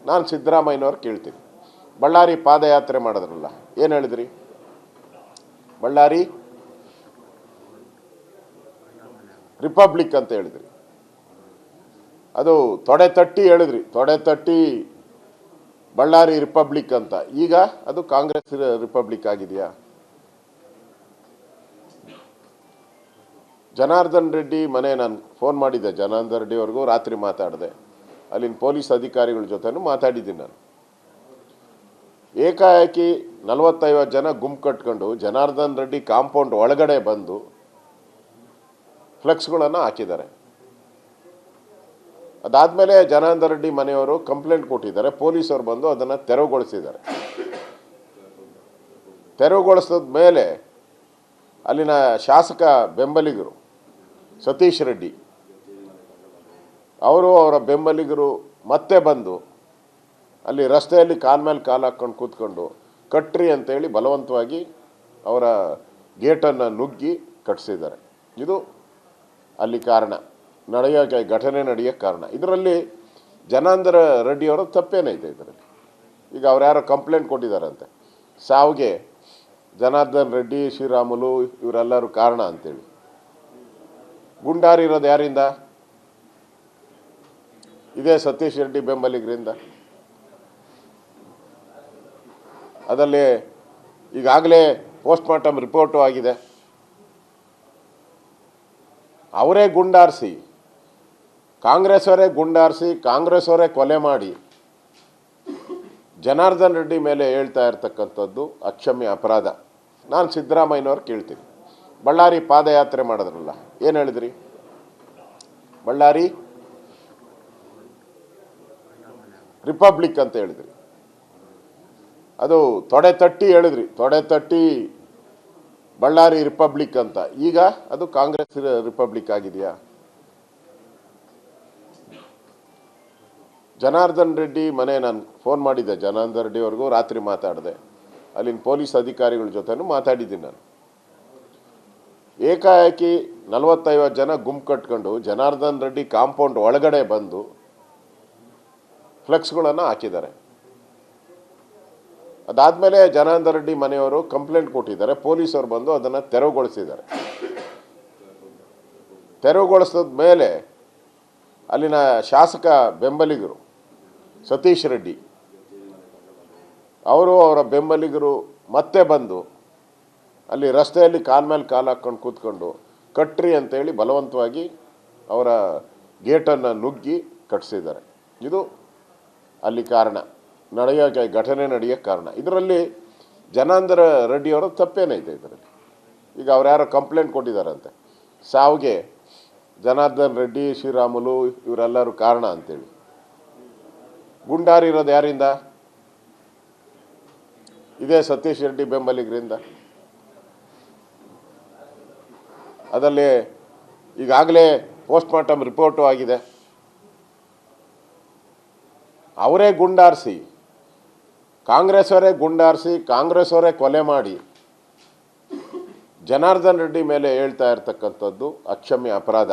ನಾನು ಸಿದ್ದರಾಮಯ್ಯನವ್ರು ಕೇಳ್ತೀನಿ. ಬಳ್ಳಾರಿ ಪಾದಯಾತ್ರೆ ಮಾಡಿದ್ರಲ್ಲ, ಏನು ಹೇಳಿದ್ರಿ? ಬಳ್ಳಾರಿ ರಿಪಬ್ಲಿಕ್ ಅಂತ ಹೇಳಿದ್ರಿ. ಅದು ತೊಡೆ ತಟ್ಟಿ ಹೇಳಿದ್ರಿ, ತೊಡೆ ತಟ್ಟಿ ಬಳ್ಳಾರಿ ರಿಪಬ್ಲಿಕ್ ಅಂತ. ಈಗ ಅದು ಕಾಂಗ್ರೆಸ್ ರಿಪಬ್ಲಿಕ್ ಆಗಿದೆಯಾ? ಜನಾರ್ದನ್ ರೆಡ್ಡಿ ಮನೆ ನಾನು ಫೋನ್ ಮಾಡಿದ್ದೆ, ಜನಾರ್ದನ್ ರೆಡ್ಡಿ ಅವ್ರಿಗೂ ರಾತ್ರಿ ಮಾತಾಡಿದೆ. ಅಲ್ಲಿನ ಪೊಲೀಸ್ ಅಧಿಕಾರಿಗಳ ಜೊತೆನೂ ಮಾತಾಡಿದ್ದೀನಿ ನಾನು. ಏಕಾಏಕಿ 40-50 ಜನ ಗುಂಪು ಕಟ್ಕೊಂಡು ಜನಾರ್ದನ್ ರೆಡ್ಡಿ ಕಾಂಪೌಂಡ್ ಒಳಗಡೆ ಬಂದು ಫ್ಲೆಕ್ಸ್ಗಳನ್ನು ಹಾಕಿದ್ದಾರೆ. ಅದಾದಮೇಲೆ ಜನಾರ್ದನ್ ರೆಡ್ಡಿ ಮನೆಯವರು ಕಂಪ್ಲೇಂಟ್ ಕೊಟ್ಟಿದ್ದಾರೆ. ಪೊಲೀಸರು ಬಂದು ಅದನ್ನು ತೆರವುಗೊಳಿಸಿದ್ದಾರೆ. ತೆರವುಗೊಳಿಸಿದ ಮೇಲೆ ಅಲ್ಲಿನ ಶಾಸಕ ಬೆಂಬಲಿಗರು ಸತೀಶ್ ರೆಡ್ಡಿ ಅವರು ಅವರ ಬೆಂಬಲಿಗರು ಮತ್ತೆ ಬಂದು ಅಲ್ಲಿ ರಸ್ತೆಯಲ್ಲಿ ಕಾಲ ಮೇಲೆ ಕಾಲು ಹಾಕ್ಕೊಂಡು ಕೂತ್ಕೊಂಡು ಕಟ್ರಿ ಅಂತೇಳಿ ಬಲವಂತವಾಗಿ ಅವರ ಗೇಟನ್ನು ನುಗ್ಗಿ ಕಟ್ಟಿಸಿದ್ದಾರೆ. ಇದು ಅಲ್ಲಿ ಕಾರಣ, ಘಟನೆ ನಡೆಯೋಕ್ಕೆ ಕಾರಣ. ಇದರಲ್ಲಿ ಜನಾರ್ದನ್ ರೆಡ್ಡಿಯವರ ತಪ್ಪೇನೈತೆ ಇದರಲ್ಲಿ? ಈಗ ಅವ್ರು ಯಾರೋ ಕಂಪ್ಲೇಂಟ್ ಕೊಟ್ಟಿದ್ದಾರಂತೆ, ಸಾವಿಗೆ ಜನಾರ್ದನ್ ರೆಡ್ಡಿ, ಶ್ರೀರಾಮುಲು ಇವರೆಲ್ಲರೂ ಕಾರಣ ಅಂತೇಳಿ. ಗುಂಡಾರಿರೋದು ಯಾರಿಂದ? ಇದೇ ಸತೀಶ್ ರೆಡ್ಡಿ ಬೆಂಬಲಿಗರಿಂದ. ಅದರಲ್ಲಿ ಈಗಾಗಲೇ ಪೋಸ್ಟ್ಮಾರ್ಟಮ್ ರಿಪೋರ್ಟು ಆಗಿದೆ. ಅವರೇ ಗುಂಡಾರಿಸಿ, ಕಾಂಗ್ರೆಸ್ ಅವರೇ ಕೊಲೆ ಮಾಡಿ ಜನಾರ್ದನ್ ರೆಡ್ಡಿ ಮೇಲೆ ಹೇಳ್ತಾ ಇರ್ತಕ್ಕಂಥದ್ದು ಅಕ್ಷಮ್ಯ ಅಪರಾಧ. ನಾನು ಸಿದ್ದರಾಮಯ್ಯನವ್ರು ಕೇಳ್ತೀನಿ. ಬಳ್ಳಾರಿ ಪಾದಯಾತ್ರೆ ಮಾಡಿದ್ರಲ್ಲ, ಏನು ಹೇಳಿದ್ರಿ? ಬಳ್ಳಾರಿ ರಿಪಬ್ಲಿಕ್ ಅಂತ ಹೇಳಿದ್ರಿ. ಅದು ತೊಡೆ ತಟ್ಟಿ ಹೇಳಿದ್ರಿ, ತೊಡೆ ತಟ್ಟಿ ಬಳ್ಳಾರಿ ರಿಪಬ್ಲಿಕ್ ಅಂತ. ಈಗ ಅದು ಕಾಂಗ್ರೆಸ್ ರಿಪಬ್ಲಿಕ್ ಆಗಿದೆಯಾ? ಜನಾರ್ದನ್ ರೆಡ್ಡಿ ಮನೆ ನಾನು ಫೋನ್ ಮಾಡಿದ್ದೆ, ಜನಾರ್ದನ್ ರೆಡ್ಡಿ ಅವ್ರಿಗೂ ರಾತ್ರಿ ಮಾತಾಡಿದೆ. ಅಲ್ಲಿನ ಪೊಲೀಸ್ ಅಧಿಕಾರಿಗಳ ಜೊತೆನೂ ಮಾತಾಡಿದ್ದೀನಿ ನಾನು. ಏಕಾಏಕಿ 40-50 ಜನ ಗುಂಪು ಕಟ್ಕೊಂಡು ಜನಾರ್ದನ್ ರೆಡ್ಡಿ ಕಾಂಪೌಂಡ್ ಒಳಗಡೆ ಬಂದು ಫ್ಲೆಕ್ಸ್ಗಳನ್ನು ಹಾಕಿದ್ದಾರೆ. ಅದಾದಮೇಲೆ ಜನಾರ್ದನ್ ರೆಡ್ಡಿ ಮನೆಯವರು ಕಂಪ್ಲೇಂಟ್ ಕೊಟ್ಟಿದ್ದಾರೆ. ಪೊಲೀಸರು ಬಂದು ಅದನ್ನು ತೆರವುಗೊಳಿಸಿದ್ದಾರೆ. ತೆರವುಗೊಳಿಸಿದ ಮೇಲೆ ಅಲ್ಲಿನ ಶಾಸಕ ಬೆಂಬಲಿಗರು ಸತೀಶ್ ರೆಡ್ಡಿ ಅವರು ಅವರ ಬೆಂಬಲಿಗರು ಮತ್ತೆ ಬಂದು ಅಲ್ಲಿ ರಸ್ತೆಯಲ್ಲಿ ಕಾಲ ಮೇಲೆ ಕಾಲು ಹಾಕ್ಕೊಂಡು ಕೂತ್ಕೊಂಡು ಕಟ್ರಿ ಅಂತೇಳಿ ಬಲವಂತವಾಗಿ ಅವರ ಗೇಟನ್ನು ನುಗ್ಗಿ ಕಟ್ಟಿಸಿದ್ದಾರೆ. ಇದು ಅಲ್ಲಿ ಕಾರಣ, ಘಟನೆ ನಡೆಯೋಕ್ಕೆ ಕಾರಣ. ಇದರಲ್ಲಿ ಜನಾರ್ದನ್ ರೆಡ್ಡಿಯವರ ತಪ್ಪೇನೈತೆ ಇದರಲ್ಲಿ? ಈಗ ಅವ್ರು ಯಾರೋ ಕಂಪ್ಲೇಂಟ್ ಕೊಟ್ಟಿದ್ದಾರಂತೆ, ಸಾವಿಗೆ ಜನಾರ್ದನ್ ರೆಡ್ಡಿ, ಶ್ರೀರಾಮುಲು ಇವರೆಲ್ಲರೂ ಕಾರಣ ಅಂತೇಳಿ. ಗುಂಡಾರಿರೋದು ಯಾರಿಂದ? ಇದೇ ಸತೀಶ್ ರೆಡ್ಡಿ ಬೆಂಬಲಿಗರಿಂದ. ಅದರಲ್ಲಿ ಈಗಾಗಲೇ ಪೋಸ್ಟ್ಮಾರ್ಟಮ್ ರಿಪೋರ್ಟು ಆಗಿದೆ. ಅವರೇ ಗುಂಡಾರಿಸಿ, ಕಾಂಗ್ರೆಸ್ ಅವರೇ ಕೊಲೆ ಮಾಡಿ ಜನಾರ್ದನ್ ರೆಡ್ಡಿ ಮೇಲೆ ಹೇಳ್ತಾ ಇರ್ತಕ್ಕಂಥದ್ದು ಅಕ್ಷಮ್ಯ ಅಪರಾಧ.